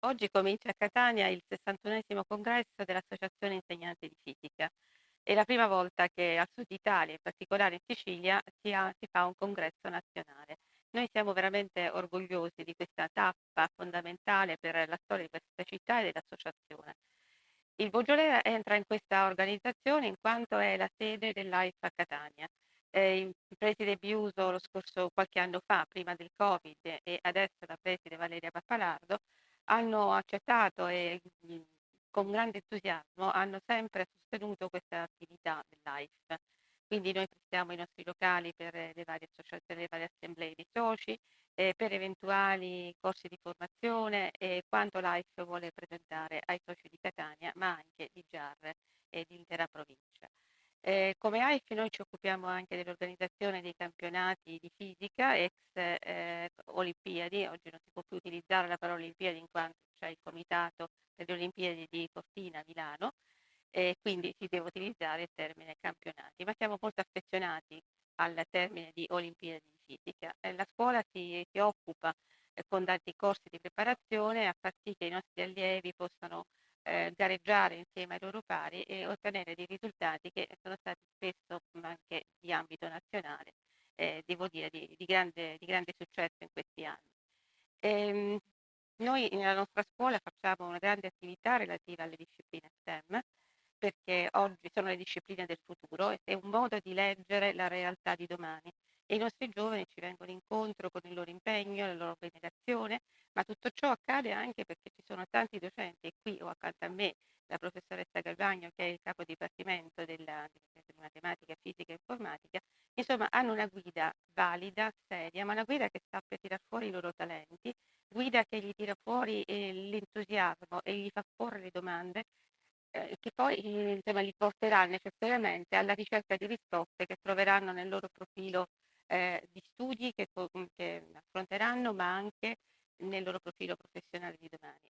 Oggi comincia a Catania il 61esimo congresso dell'Associazione Insegnanti di Fisica. È la prima volta che al Sud Italia, in particolare in Sicilia, si fa un congresso nazionale. Noi siamo veramente orgogliosi di questa tappa fondamentale per la storia di questa città e dell'associazione. Il Beaujolais entra in questa organizzazione in quanto è la sede dell'AIFA a Catania. Il preside Biuso lo scorso qualche anno fa, prima del Covid, e adesso la preside Valeria Pappalardo, hanno accettato e con grande entusiasmo hanno sempre sostenuto questa attività dell'AIF. Quindi noi prestiamo i nostri locali per le varie associazioni, le varie assemblee di soci, per eventuali corsi di formazione e quanto l'AIF vuole presentare ai soci di Catania, ma anche di Giarre e di intera provincia. Come AIF noi ci occupiamo anche dell'organizzazione dei campionati di fisica, ex Olimpiadi. Oggi non si può più utilizzare la parola Olimpiadi in quanto c'è il comitato per le Olimpiadi di Cortina a Milano, e quindi si deve utilizzare il termine campionati, ma siamo molto affezionati al termine di Olimpiadi di fisica. La scuola si occupa con tanti corsi di preparazione a far sì che i nostri allievi possano gareggiare insieme ai loro pari e ottenere dei risultati che sono stati spesso anche di ambito nazionale, devo dire di grande successo in questi anni. Ehm, Noi nella nostra scuola facciamo una grande attività relativa alle discipline STEM, perché oggi sono le discipline del futuro e è un modo di leggere la realtà di domani. E i nostri giovani ci vengono incontro con il loro impegno, la loro abnegazione, ma tutto ciò accade anche perché ci sono tanti docenti, e qui ho accanto a me la professoressa Galvagno, che è il capo dipartimento di matematica, fisica e informatica. Insomma, hanno una guida valida, seria, ma una guida che sappia tirar fuori i loro talenti, guida che gli tira fuori l'entusiasmo e gli fa porre le domande, che poi insomma, li porterà necessariamente alla ricerca di risposte che troveranno nel loro profilo di studi che affronteranno, ma anche nel loro profilo professionale di domani.